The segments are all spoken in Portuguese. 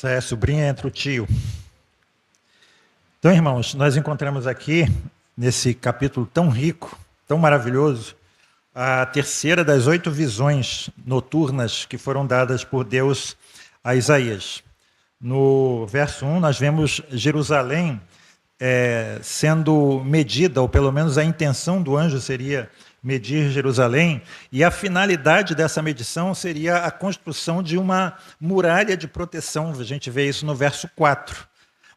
Essa é a sobrinha entre o tio. Então, irmãos, nós encontramos aqui, nesse capítulo tão rico, tão maravilhoso, a terceira das 8 visões noturnas que foram dadas por Deus a Isaías. No verso 1, nós vemos Jerusalém sendo medida, ou pelo menos a intenção do anjo seria medir Jerusalém, e a finalidade dessa medição seria a construção de uma muralha de proteção. A gente vê isso no verso 4.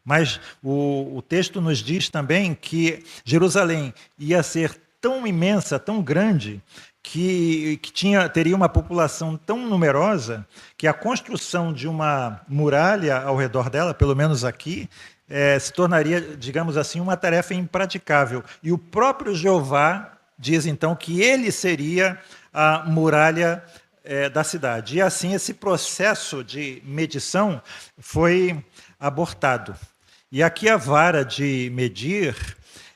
Mas o texto nos diz também que Jerusalém ia ser tão imensa, tão grande, que teria uma população tão numerosa que a construção de uma muralha ao redor dela, pelo menos aqui, se tornaria, digamos assim, uma tarefa impraticável. E o próprio Jeová diz então que ele seria a muralha da cidade. E assim esse processo de medição foi abortado. E aqui a vara de medir,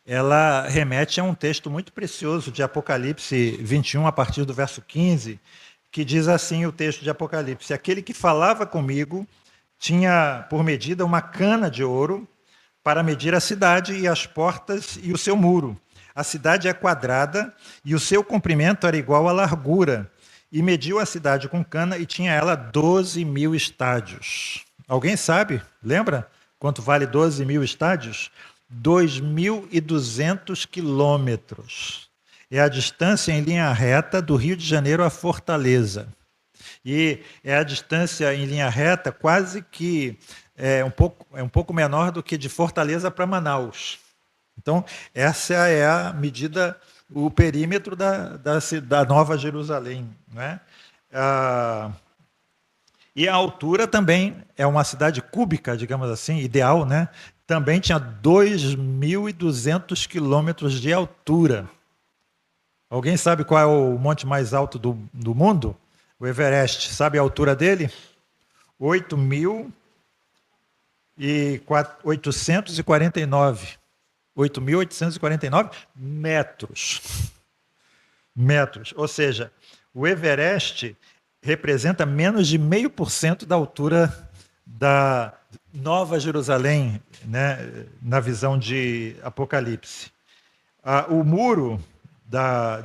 ela remete a um texto muito precioso de Apocalipse 21, a partir do verso 15, que diz assim o texto de Apocalipse: aquele que falava comigo tinha por medida uma cana de ouro para medir a cidade e as portas e o seu muro. A cidade é quadrada e o seu comprimento era igual à largura. E mediu a cidade com cana e tinha ela 12.000 estádios. Alguém sabe? Lembra quanto vale 12.000 estádios? 2.200 quilômetros. É a distância em linha reta do Rio de Janeiro à Fortaleza. E é a distância em linha reta quase que um pouco menor do que de Fortaleza para Manaus. Então, essa é a medida, o perímetro da Nova Jerusalém. Né? E a altura também é uma cidade cúbica, digamos assim, ideal, né? Também tinha 2.200 quilômetros de altura. Alguém sabe qual é o monte mais alto do mundo? O Everest. Sabe a altura dele? 8.849 metros. Ou seja, o Everest representa menos de 0,5% da altura da Nova Jerusalém, né, na visão de Apocalipse. O muro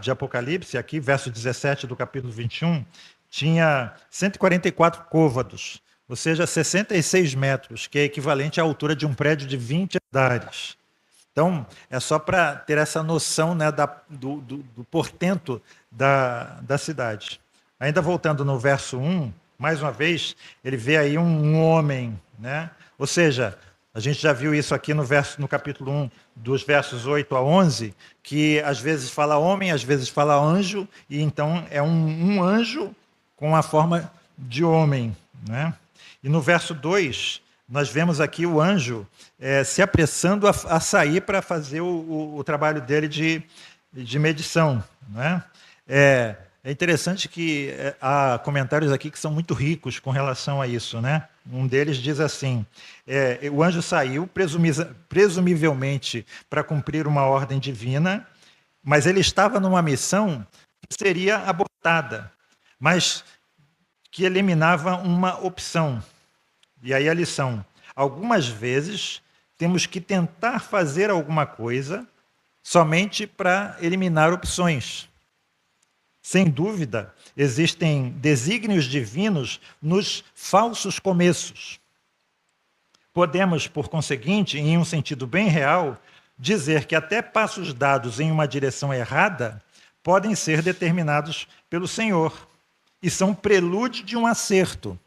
de Apocalipse, aqui, verso 17 do capítulo 21, tinha 144 côvados, ou seja, 66 metros, que é equivalente à altura de um prédio de 20 andares. Então, é só para ter essa noção, né, do portento da cidade. Ainda voltando no verso 1, mais uma vez, ele vê aí um homem, né? Ou seja, a gente já viu isso aqui no capítulo 1, dos versos 8 a 11, que às vezes fala homem, às vezes fala anjo, e então é um anjo com a forma de homem. Né? E no verso 2, nós vemos aqui o anjo se apressando a sair para fazer o trabalho dele de medição. Né? É interessante que há comentários aqui que são muito ricos com relação a isso. Né? Um deles diz assim: o anjo saiu, presumivelmente, para cumprir uma ordem divina, mas ele estava numa missão que seria abortada, mas que eliminava uma opção. E aí a lição: algumas vezes temos que tentar fazer alguma coisa somente para eliminar opções. Sem dúvida, existem desígnios divinos nos falsos começos. Podemos, por conseguinte, em um sentido bem real, dizer que até passos dados em uma direção errada podem ser determinados pelo Senhor e são prelúdio de um acerto.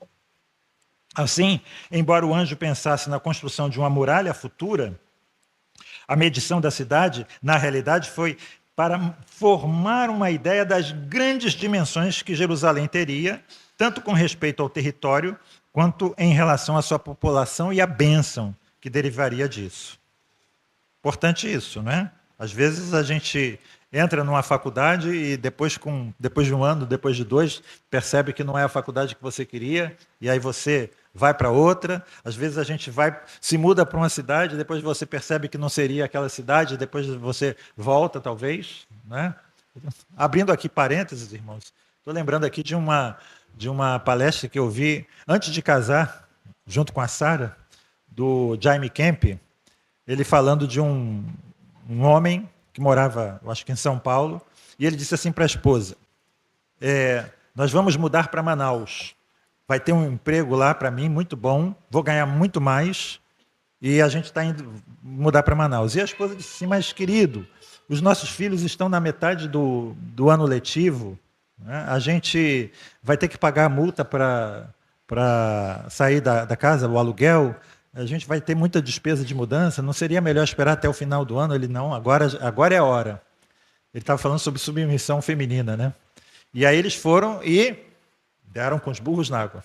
Assim, embora o anjo pensasse na construção de uma muralha futura, a medição da cidade, na realidade, foi para formar uma ideia das grandes dimensões que Jerusalém teria, tanto com respeito ao território, quanto em relação à sua população e à bênção que derivaria disso. Importante isso, né? Às vezes a gente entra numa faculdade e depois de um ano, depois de 2, percebe que não é a faculdade que você queria, e aí você vai para outra. Às vezes a gente se muda para uma cidade, depois você percebe que não seria aquela cidade, depois você volta, talvez. Né? Abrindo aqui parênteses, irmãos, estou lembrando aqui de uma palestra que eu vi antes de casar, junto com a Sarah, do Jaime Kemp, ele falando de um homem que morava, eu acho que em São Paulo, e ele disse assim para a esposa, nós vamos mudar para Manaus, vai ter um emprego lá para mim muito bom, vou ganhar muito mais, e a gente está indo mudar para Manaus. E a esposa disse assim, mas querido, os nossos filhos estão na metade do ano letivo, né? A gente vai ter que pagar a multa para sair da casa, o aluguel, a gente vai ter muita despesa de mudança, não seria melhor esperar até o final do ano? Ele, não, agora é a hora. Ele estava falando sobre submissão feminina, né? E aí eles foram e deram com os burros na água.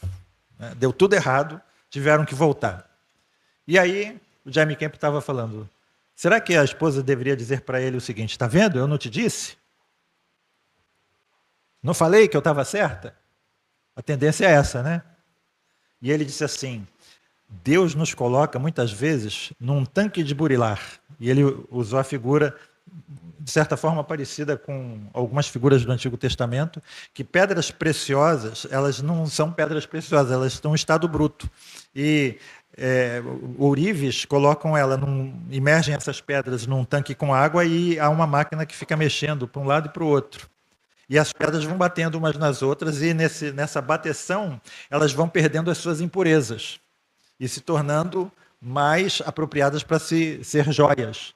Né? Deu tudo errado, tiveram que voltar. E aí o Jaime Kemp estava falando, será que a esposa deveria dizer para ele o seguinte, está vendo, eu não te disse? Não falei que eu estava certa? A tendência é essa, né? E ele disse assim, Deus nos coloca muitas vezes num tanque de burilar. E ele usou a figura, de certa forma, parecida com algumas figuras do Antigo Testamento, que pedras preciosas, elas não são pedras preciosas, elas estão em estado bruto. E ourives colocam imergem essas pedras num tanque com água e há uma máquina que fica mexendo para um lado e para o outro. E as pedras vão batendo umas nas outras e nessa bateção elas vão perdendo as suas impurezas e se tornando mais apropriadas para ser joias.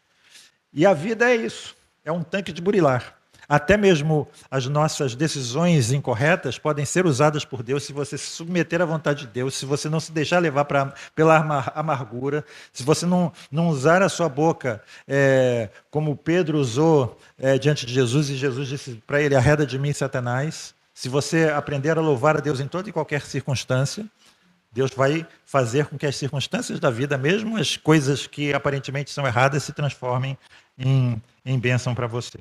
E a vida é isso, é um tanque de burilar. Até mesmo as nossas decisões incorretas podem ser usadas por Deus se você se submeter à vontade de Deus, se você não se deixar levar pela amargura, se você não usar a sua boca como Pedro usou diante de Jesus, e Jesus disse para ele, arreda de mim, Satanás. Se você aprender a louvar a Deus em toda e qualquer circunstância, Deus vai fazer com que as circunstâncias da vida, mesmo as coisas que aparentemente são erradas, se transformem em bênção para você.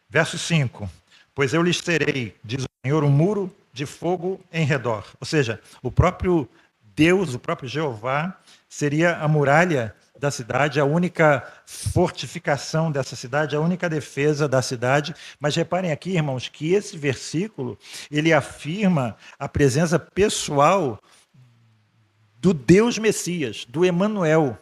Verso 5, pois eu lhes serei, diz o Senhor, um muro de fogo em redor. Ou seja, o próprio Deus, o próprio Jeová, seria a muralha da cidade, a única fortificação dessa cidade, a única defesa da cidade. Mas reparem aqui, irmãos, que esse versículo, ele afirma a presença pessoal do Deus Messias, do Emanuel,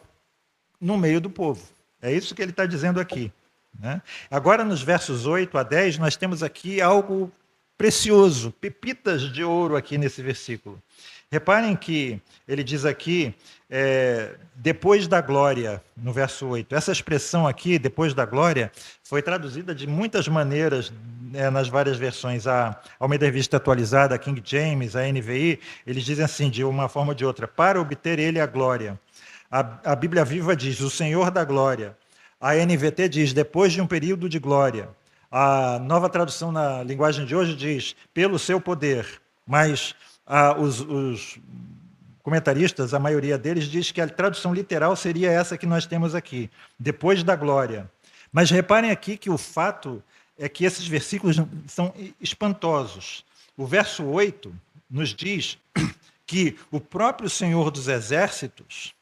no meio do povo. É isso que ele está dizendo aqui. Né? Agora, nos versos 8 a 10, nós temos aqui algo precioso, pepitas de ouro aqui nesse versículo. Reparem que ele diz aqui, depois da glória, no verso 8. Essa expressão aqui, depois da glória, foi traduzida de muitas maneiras nas várias versões. A Almeida Revista Atualizada, a King James, a NVI, eles dizem assim, de uma forma ou de outra, para obter ele a glória. A Bíblia Viva diz, o Senhor da glória. A NVT diz, depois de um período de glória. A nova tradução na linguagem de hoje diz, pelo seu poder. Mas os comentaristas, a maioria deles, diz que a tradução literal seria essa que nós temos aqui, depois da glória. Mas reparem aqui que o fato é que esses versículos são espantosos. O verso 8 nos diz que o próprio Senhor dos Exércitos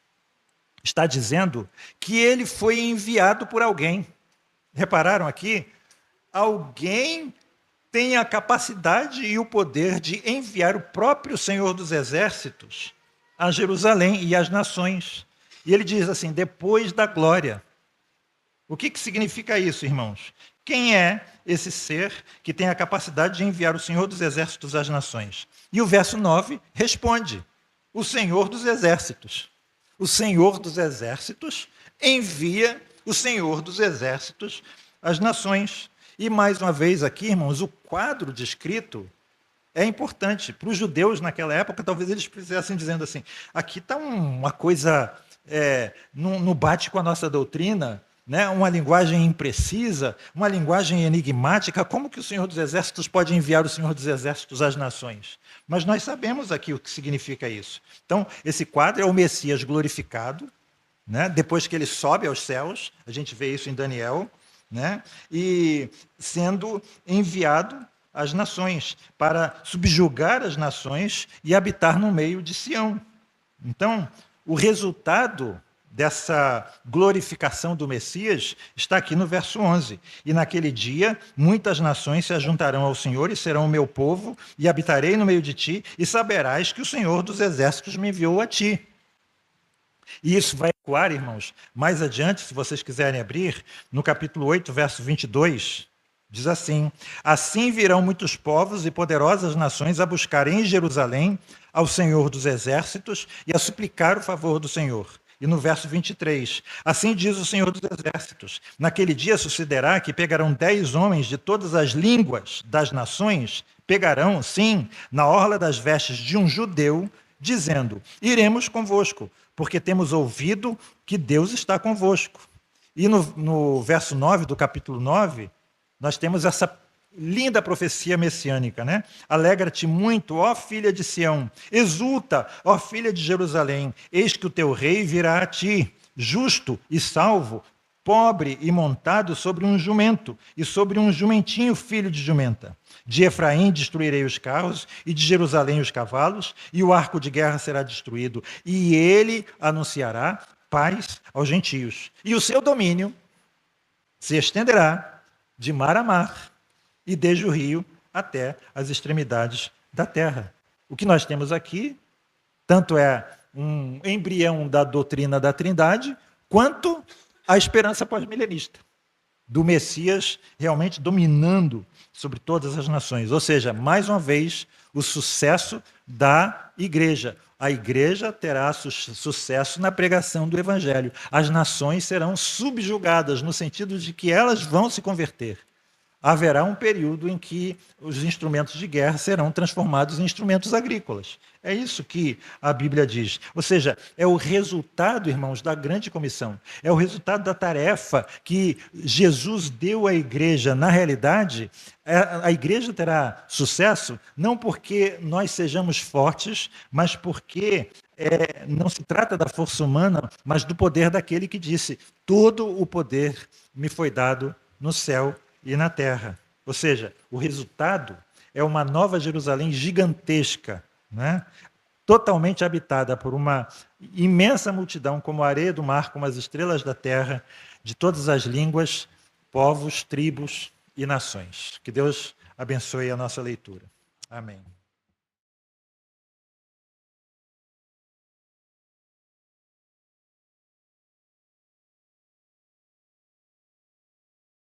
está dizendo que ele foi enviado por alguém. Repararam aqui? Alguém tem a capacidade e o poder de enviar o próprio Senhor dos Exércitos a Jerusalém e às nações. E ele diz assim, depois da glória. O que significa isso, irmãos? Quem é esse ser que tem a capacidade de enviar o Senhor dos Exércitos às nações? E o verso 9 responde, o Senhor dos Exércitos. O Senhor dos Exércitos envia o Senhor dos Exércitos às nações. E mais uma vez aqui, irmãos, o quadro descrito é importante. Para os judeus naquela época, talvez eles estivessem dizendo assim, aqui está uma coisa, não bate com a nossa doutrina, né? Uma linguagem imprecisa, uma linguagem enigmática, como que o Senhor dos Exércitos pode enviar o Senhor dos Exércitos às nações? Mas nós sabemos aqui o que significa isso. Então, esse quadro é o Messias glorificado, né? Depois que ele sobe aos céus, a gente vê isso em Daniel, né? E sendo enviado às nações, para subjugar as nações e habitar no meio de Sião. Então, o resultado dessa glorificação do Messias está aqui no verso 11. E naquele dia, muitas nações se ajuntarão ao Senhor e serão o meu povo, e habitarei no meio de ti, e saberás que o Senhor dos Exércitos me enviou a ti. E isso vai ecoar, irmãos, mais adiante, se vocês quiserem abrir, no capítulo 8, verso 22, diz assim: assim virão muitos povos e poderosas nações a buscar em Jerusalém ao Senhor dos exércitos e a suplicar o favor do Senhor. E no verso 23, assim diz o Senhor dos exércitos: naquele dia sucederá que pegarão 10 homens de todas as línguas das nações, pegarão, sim, na orla das vestes de um judeu, dizendo: iremos convosco, porque temos ouvido que Deus está convosco. E no verso 9 do capítulo 9, nós temos essa linda profecia messiânica, né? Alegra-te muito, ó filha de Sião, exulta, ó filha de Jerusalém, eis que o teu rei virá a ti, justo e salvo, pobre e montado sobre um jumento, e sobre um jumentinho filho de jumenta. De Efraim destruirei os carros, e de Jerusalém os cavalos, e o arco de guerra será destruído, e ele anunciará paz aos gentios. E o seu domínio se estenderá de mar a mar, e desde o rio até as extremidades da terra. O que nós temos aqui, tanto é um embrião da doutrina da Trindade, quanto a esperança pós-milenista, do Messias realmente dominando sobre todas as nações. Ou seja, mais uma vez, o sucesso da igreja. A igreja terá sucesso na pregação do evangelho. As nações serão subjugadas, no sentido de que elas vão se converter. Haverá um período em que os instrumentos de guerra serão transformados em instrumentos agrícolas. É isso que a Bíblia diz. Ou seja, é o resultado, irmãos, da grande comissão. É o resultado da tarefa que Jesus deu à igreja. Na realidade, a igreja terá sucesso não porque nós sejamos fortes, mas porque não se trata da força humana, mas do poder daquele que disse: todo o poder me foi dado no céu e na terra. Ou seja, o resultado é uma nova Jerusalém gigantesca, né? Totalmente habitada por uma imensa multidão, como a areia do mar, como as estrelas da terra, de todas as línguas, povos, tribos e nações. Que Deus abençoe a nossa leitura. Amém.